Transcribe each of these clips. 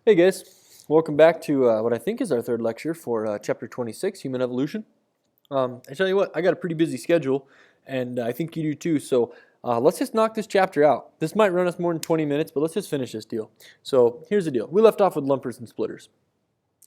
Hey guys, welcome back to what I think is our third lecture for chapter 26, Human Evolution. I tell you what, I got a pretty busy schedule, and I think you do too, so let's just knock this chapter out. This might run us more than 20 minutes, but let's just finish this deal. So here's the deal. We left off with lumpers and splitters.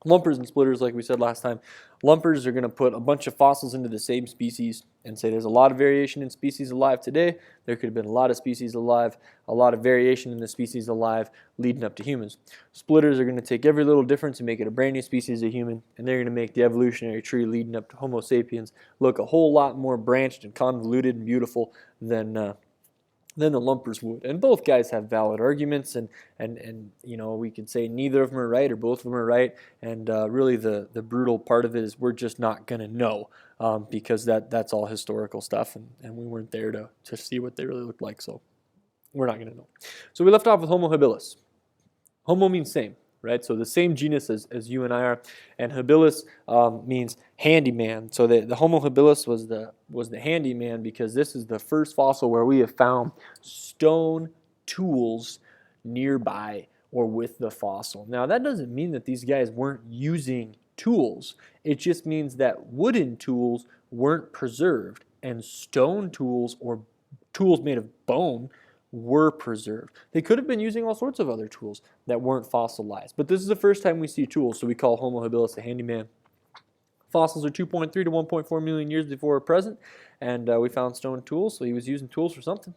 Lumpers and splitters, like we said last time, lumpers are going to put a bunch of fossils into the same species and say there's a lot of variation in species alive today. There could have been a lot of species alive, a lot of variation in the species alive leading up to humans. Splitters are going to take every little difference and make it a brand new species of human, and they're going to make the evolutionary tree leading up to Homo sapiens look a whole lot more branched and convoluted and beautiful than the lumpers would. And both guys have valid arguments, and you know, we can say neither of them are right or both of them are right. And really the brutal part of it is we're just not going to know because that's all historical stuff, and we weren't there to see what they really looked like, so we're not going to know. So we left off with Homo habilis. Homo means same, right? So the same genus as you and I are, and habilis means handyman. So the Homo habilis was the handyman because this is the first fossil where we have found stone tools nearby or with the fossil. Now that doesn't mean that these guys weren't using tools. It just means that wooden tools weren't preserved and stone tools or tools made of bone were preserved. They could have been using all sorts of other tools that weren't fossilized, but this is the first time we see tools, so we call Homo habilis the handyman. Fossils are 2.3 to 1.4 million years before present, and we found stone tools, so he was using tools for something.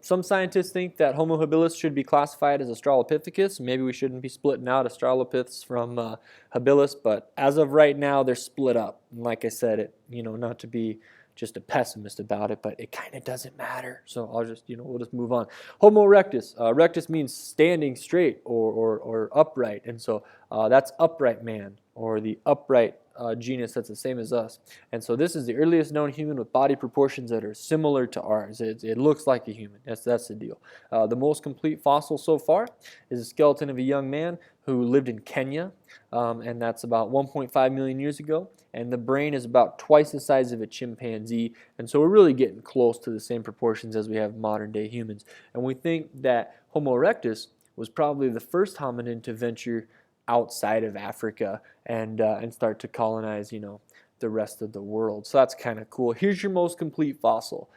Some scientists think that Homo habilis should be classified as Australopithecus. Maybe we shouldn't be splitting out Australopiths from habilis, but as of right now, they're split up. And like I said, not to be just a pessimist about it, but it kind of doesn't matter. So I'll just, we'll just move on. Homo erectus. Erectus means standing straight or upright, and so that's upright man, or the upright genus that's the same as us. And so this is the earliest known human with body proportions that are similar to ours. It looks like a human. That's the deal. The most complete fossil so far is a skeleton of a young man who lived in Kenya, and that's about 1.5 million years ago. And the brain is about twice the size of a chimpanzee, and so we're really getting close to the same proportions as we have modern day humans. And we think that Homo erectus was probably the first hominid to venture outside of Africa and start to colonize, the rest of the world. So that's kind of cool. Here's your most complete fossil.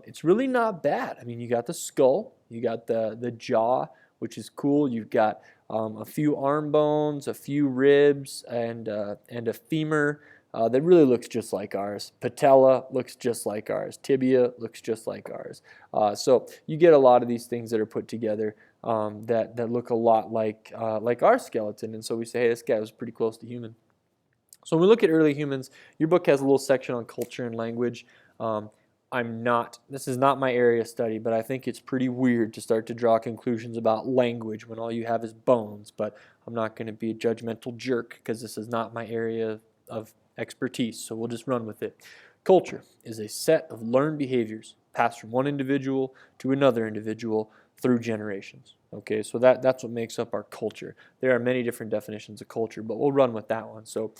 It's really not bad. I mean, you got the skull, you got the jaw, which is cool. You've got a few arm bones, a few ribs, and a femur that really looks just like ours. Patella looks just like ours. Tibia looks just like ours. So you get a lot of these things that are put together that look a lot like our skeleton, and so we say, hey, this guy was pretty close to human. So when we look at early humans, your book has a little section on culture and language. This is not my area of study, but I think it's pretty weird to start to draw conclusions about language when all you have is bones, but I'm not going to be a judgmental jerk because this is not my area of expertise, so we'll just run with it. Culture is a set of learned behaviors passed from one individual to another individual through generations. Okay, so that's what makes up our culture. There are many different definitions of culture, but we'll run with that one. So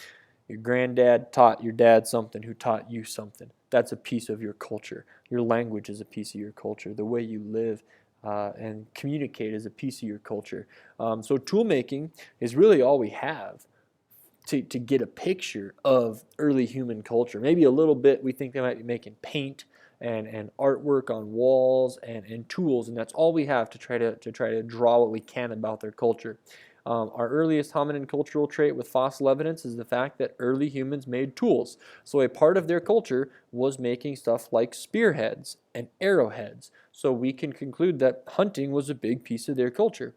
your granddad taught your dad something who taught you something. That's a piece of your culture. Your language is a piece of your culture. The way you live and communicate is a piece of your culture. So tool making is really all we have to get a picture of early human culture. Maybe a little bit we think they might be making paint and artwork on walls and tools, and that's all we have to try to draw what we can about their culture. Our earliest hominin cultural trait with fossil evidence is the fact that early humans made tools. So a part of their culture was making stuff like spearheads and arrowheads. So we can conclude that hunting was a big piece of their culture.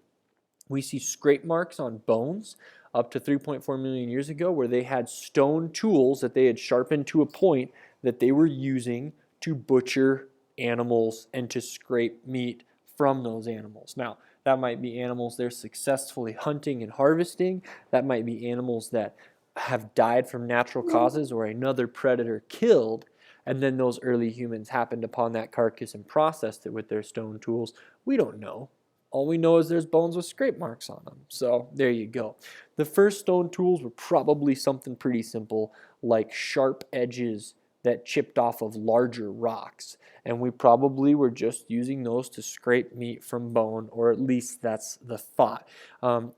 We see scrape marks on bones up to 3.4 million years ago where they had stone tools that they had sharpened to a point that they were using to butcher animals and to scrape meat from those animals. Now, that might be animals they're successfully hunting and harvesting. That might be animals that have died from natural causes or another predator killed, and then those early humans happened upon that carcass and processed it with their stone tools. We don't know. All we know is there's bones with scrape marks on them. So there you go. The first stone tools were probably something pretty simple like sharp edges that chipped off of larger rocks. And we probably were just using those to scrape meat from bone, or at least that's the thought.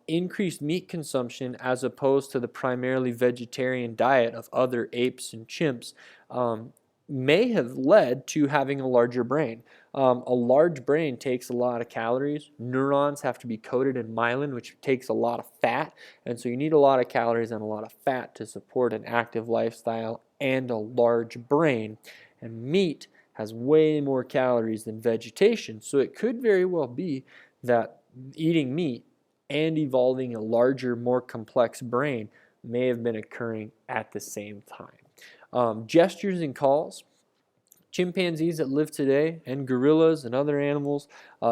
Increased meat consumption, as opposed to the primarily vegetarian diet of other apes and chimps, may have led to having a larger brain. A large brain takes a lot of calories. Neurons have to be coated in myelin, which takes a lot of fat. And so you need a lot of calories and a lot of fat to support an active lifestyle and a large brain. And meat has way more calories than vegetation. So it could very well be that eating meat and evolving a larger, more complex brain may have been occurring at the same time. Gestures and calls. Chimpanzees that live today and gorillas and other animals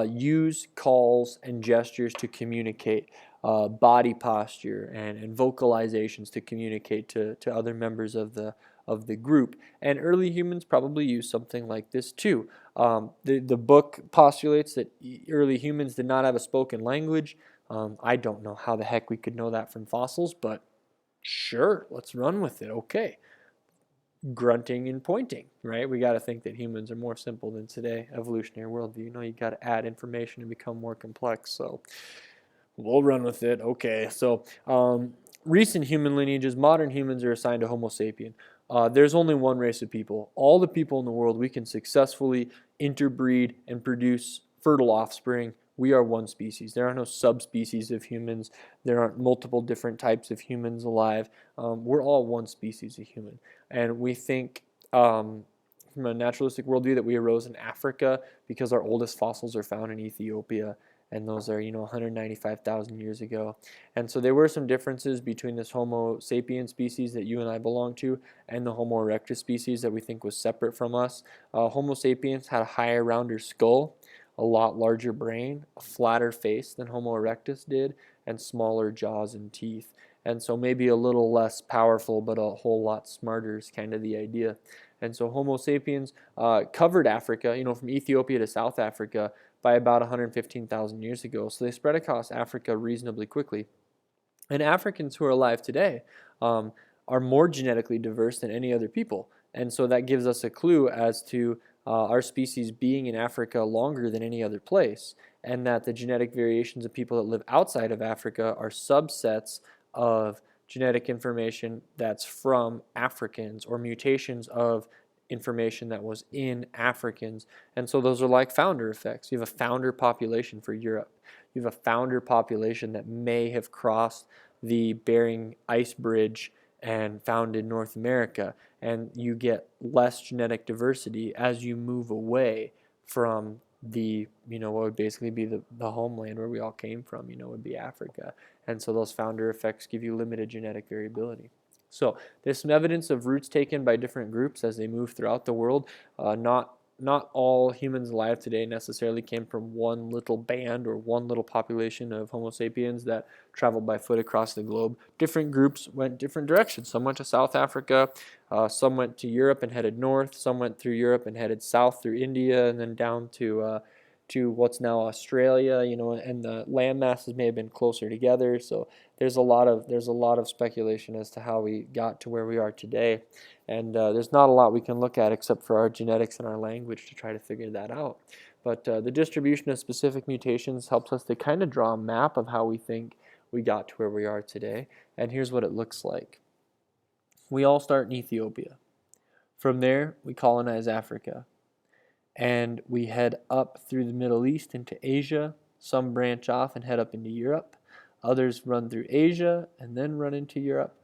use calls and gestures to communicate, body posture and vocalizations to communicate to other members of the group. And early humans probably used something like this too. The book postulates that early humans did not have a spoken language. I don't know how the heck we could know that from fossils, but sure, let's run with it. Okay. Grunting and pointing, right? We got to think that humans are more simple than today, evolutionary worldview. You know, you got to add information and become more complex. So we'll run with it. Okay. So recent human lineages, modern humans are assigned to Homo sapien. There's only one race of people. All the people in the world, we can successfully interbreed and produce fertile offspring. We are one species. There are no subspecies of humans. There aren't multiple different types of humans alive. We're all one species of human. And we think from a naturalistic worldview that we arose in Africa because our oldest fossils are found in Ethiopia. And those are, 195,000 years ago. And so there were some differences between this Homo sapien species that you and I belong to and the Homo erectus species that we think was separate from us. Homo sapiens had a higher, rounder skull, a lot larger brain, a flatter face than Homo erectus did, and smaller jaws and teeth. And so maybe a little less powerful, but a whole lot smarter is kind of the idea. And so Homo sapiens covered Africa, from Ethiopia to South Africa by about 115,000 years ago. So they spread across Africa reasonably quickly. And Africans who are alive today are more genetically diverse than any other people. And so that gives us a clue as to our species being in Africa longer than any other place, and that the genetic variations of people that live outside of Africa are subsets of genetic information that's from Africans, or mutations of information that was in Africans. And so those are like founder effects. You have a founder population for Europe. You have a founder population that may have crossed the Bering Ice Bridge and found in North America, and you get less genetic diversity as you move away from the, what would basically be the homeland where we all came from, would be Africa. And so those founder effects give you limited genetic variability. So there's some evidence of routes taken by different groups as they move throughout the world. Not all humans alive today necessarily came from one little band or one little population of Homo sapiens that traveled by foot across the globe. Different groups went different directions. Some went to South Africa, some went to Europe and headed north, some went through Europe and headed south through India, and then down to what's now Australia, and the land masses may have been closer together. So there's a lot of speculation as to how we got to where we are today, and there's not a lot we can look at except for our genetics and our language to try to figure that out. But the distribution of specific mutations helps us to kind of draw a map of how we think we got to where we are today. And here's what it looks like. We all start in Ethiopia. From there, we colonize Africa. And we head up through the Middle East into Asia. Some branch off and head up into Europe. Others run through Asia and then run into Europe.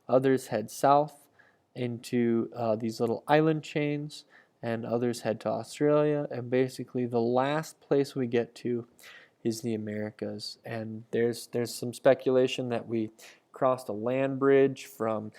Others head south into these little island chains, and others head to Australia. And basically the last place we get to is the Americas. And there's some speculation that we crossed a land bridge from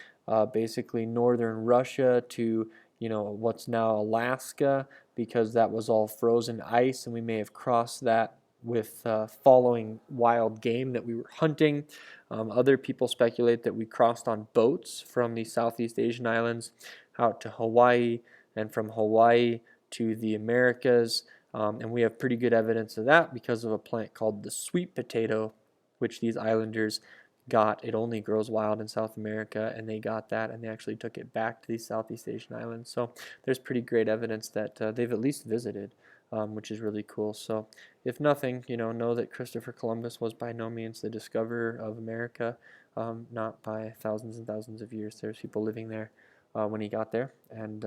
basically northern Russia to what's now Alaska, because that was all frozen ice, and we may have crossed that with following wild game that we were hunting. Other people speculate that we crossed on boats from the Southeast Asian islands out to Hawaii, and from Hawaii to the Americas. And we have pretty good evidence of that because of a plant called the sweet potato, which these islanders got it only grows wild in South America, and they got that, and they actually took it back to these Southeast Asian islands. So there's pretty great evidence that they've at least visited, which is really cool. So if nothing, know that Christopher Columbus was by no means the discoverer of America, not by thousands and thousands of years. There's people living there when he got there, and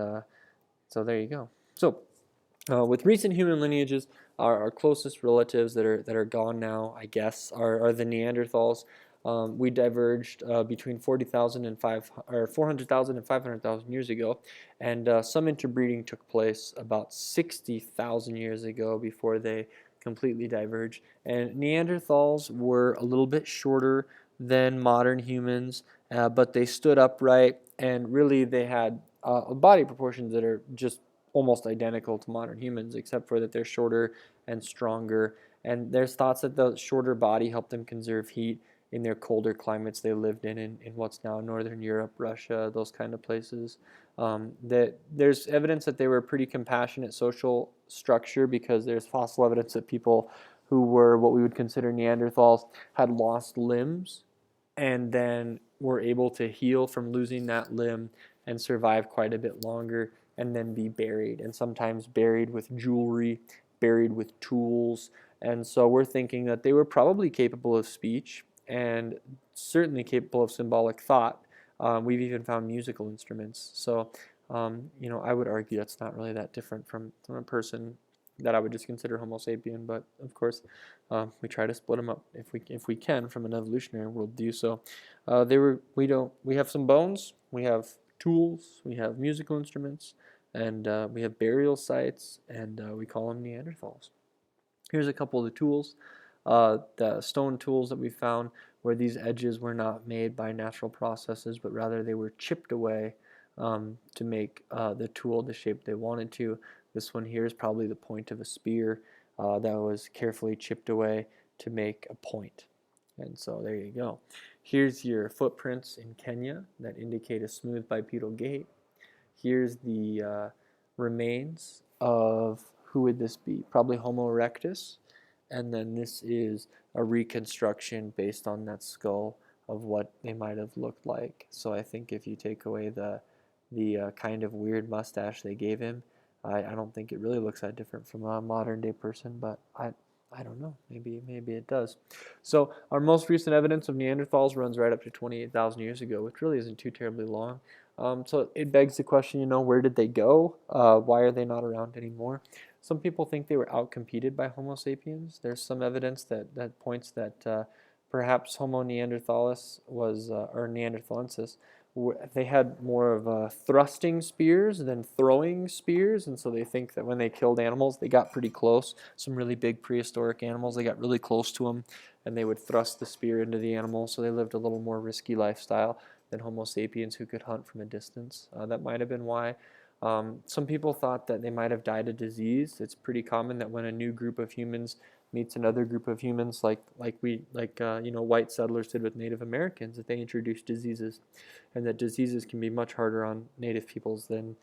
so there you go. So with recent human lineages, our closest relatives that are gone now, I guess, are the Neanderthals. We diverged between 40,000 and 400,000 and 500,000 years ago, and some interbreeding took place about 60,000 years ago before they completely diverged. And Neanderthals were a little bit shorter than modern humans, but they stood upright, and really they had body proportions that are just almost identical to modern humans, except for that they're shorter and stronger. And there's thoughts that the shorter body helped them conserve heat in their colder climates they lived in what's now Northern Europe, Russia, those kind of places. That there's evidence that they were a pretty compassionate social structure, because there's fossil evidence that people who were what we would consider Neanderthals had lost limbs and then were able to heal from losing that limb and survive quite a bit longer, and then be buried, and sometimes buried with jewelry, buried with tools. And so we're thinking that they were probably capable of speech and certainly capable of symbolic thought. We've even found musical instruments. So, I would argue that's not really that different from a person that I would just consider Homo sapien. But of course, we try to split them up if we can from an evolutionary worldview. So, we have some bones, we have tools, we have musical instruments, and we have burial sites, and we call them Neanderthals. Here's a couple of the tools. The stone tools that we found, where these edges were not made by natural processes, but rather they were chipped away to make the tool the shape they wanted to. This one here is probably the point of a spear that was carefully chipped away to make a point. And so there you go. Here's your footprints in Kenya that indicate a smooth bipedal gait. Here's the remains of, who would this be? Probably Homo erectus. And then this is a reconstruction based on that skull of what they might have looked like. So I think if you take away the kind of weird mustache they gave him, I don't think it really looks that different from a modern day person, but I don't know. Maybe it does. So our most recent evidence of Neanderthals runs right up to 28,000 years ago, which really isn't too terribly long. So it begs the question, where did they go? Why are they not around anymore? Some people think they were outcompeted by Homo sapiens. There's some evidence that points that perhaps Homo neanderthalis was, or Neanderthalensis, they had more of thrusting spears than throwing spears, and so they think that when they killed animals, they got pretty close. Some really big prehistoric animals, they got really close to them, and they would thrust the spear into the animal, so they lived a little more risky lifestyle than Homo sapiens, who could hunt from a distance. That might have been why. Some people thought that they might have died of disease. It's pretty common that when a new group of humans meets another group of humans, like white settlers did with Native Americans, that they introduced diseases, and that diseases can be much harder on Native peoples than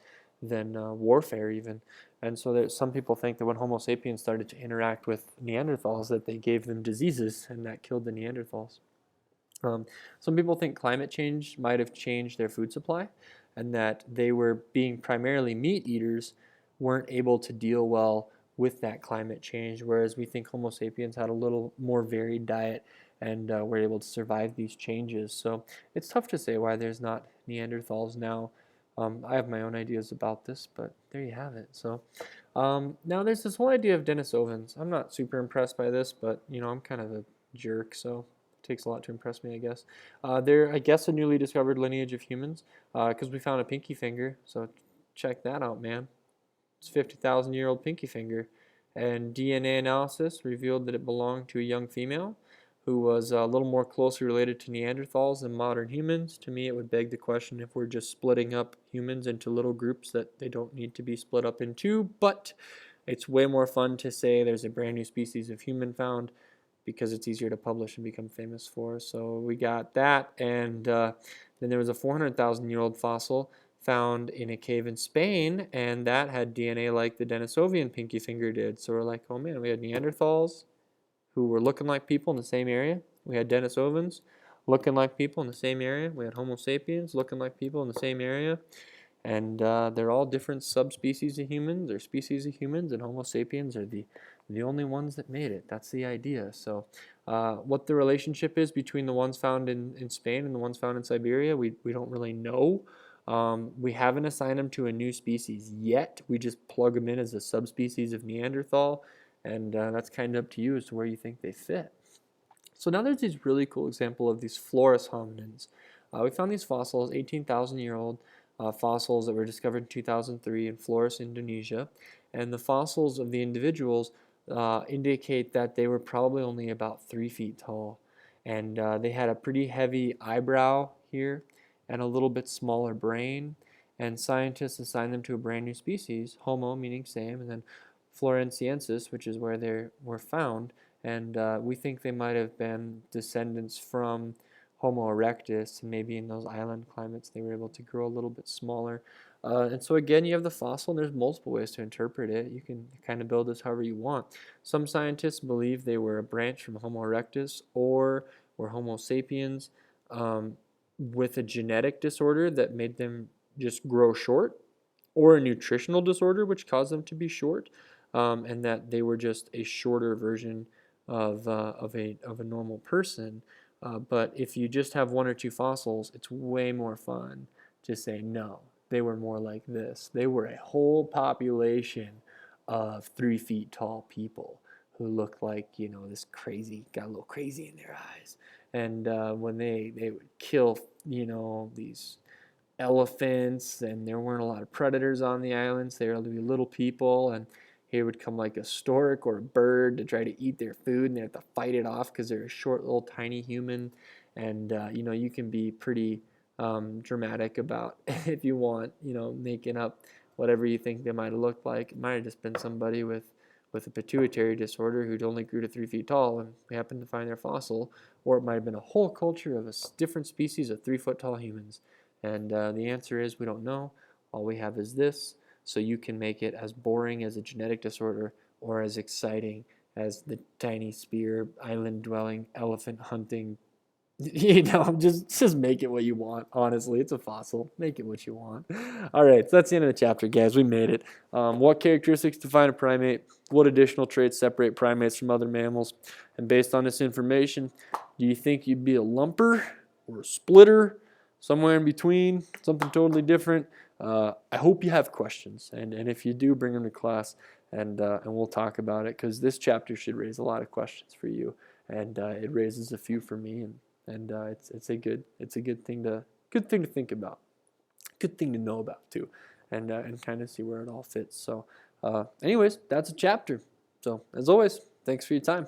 warfare even. And so some people think that when Homo sapiens started to interact with Neanderthals, that they gave them diseases, and that killed the Neanderthals. Some people think climate change might have changed their food supply, and that they were, being primarily meat eaters, weren't able to deal well with that climate change, whereas we think Homo sapiens had a little more varied diet and were able to survive these changes. So it's tough to say why there's not Neanderthals now. I have my own ideas about this, but there you have it. So now there's this whole idea of Denisovans. I'm not super impressed by this, but I'm kind of a jerk, so it takes a lot to impress me, I guess. They're, I guess, a newly discovered lineage of humans, because we found a pinky finger, so check that out, man. It's a 50,000-year-old pinky finger, and DNA analysis revealed that it belonged to a young female who was a little more closely related to Neanderthals than modern humans. To me, it would beg the question if we're just splitting up humans into little groups that they don't need to be split up into, but it's way more fun to say there's a brand new species of human found, because it's easier to publish and become famous for. So we got that, and then there was a 400,000-year-old fossil found in a cave in Spain, and that had DNA like the Denisovian pinky finger did. So we're like, oh man, we had Neanderthals who were looking like people in the same area. We had Denisovans looking like people in the same area. We had Homo sapiens looking like people in the same area. And they're all different subspecies of humans or species of humans, and Homo sapiens are the only ones that made it. That's the idea. So what the relationship is between the ones found in Spain and the ones found in Siberia, we don't really know. We haven't assigned them to a new species yet. We just plug them in as a subspecies of Neanderthal, and that's kind of up to you as to where you think they fit. So now there's these really cool example of these Flores hominins. We found these fossils, 18,000-year-old fossils that were discovered in 2003 in Flores, Indonesia. And the fossils of the individuals indicate that they were probably only about 3 feet tall. And they had a pretty heavy eyebrow here and a little bit smaller brain. And scientists assigned them to a brand new species, Homo meaning same, and then Floresiensis, which is where they were found. And we think they might have been descendants from Homo erectus, and maybe in those island climates they were able to grow a little bit smaller. And so again, you have the fossil, and there's multiple ways to interpret it. You can kind of build this however you want. Some scientists believe they were a branch from Homo erectus or were Homo sapiens with a genetic disorder that made them just grow short, or a nutritional disorder which caused them to be short, and that they were just a shorter version of a normal person. But if you just have 1 or 2 fossils, it's way more fun to say no, they were more like this. They were a whole population of 3 feet tall people who looked like, this crazy, got a little crazy in their eyes. And when they would kill, these elephants, and there weren't a lot of predators on the islands, they were little people, and here would come like a stork or a bird to try to eat their food, and they have to fight it off because they're a short little tiny human. And you can be pretty dramatic about if you want, making up whatever you think they might have looked like. It might have just been somebody with a pituitary disorder who'd only grew to 3 feet tall, and we happened to find their fossil, or it might have been a whole culture of a different species of 3 foot tall humans. And the answer is we don't know. All we have is this. So you can make it as boring as a genetic disorder or as exciting as the tiny spear, island dwelling, elephant hunting. Just make it what you want. Honestly, it's a fossil. Make it what you want. All right, so that's the end of the chapter, guys. We made it. What characteristics define a primate? What additional traits separate primates from other mammals? And based on this information, do you think you'd be a lumper or a splitter? Somewhere in between, something totally different? I hope you have questions, and if you do, bring them to class, and we'll talk about it, because this chapter should raise a lot of questions for you, and it raises a few for me, and it's a good thing to think about, good thing to know about too, and kind of see where it all fits. So, anyways, that's a chapter. So as always, thanks for your time.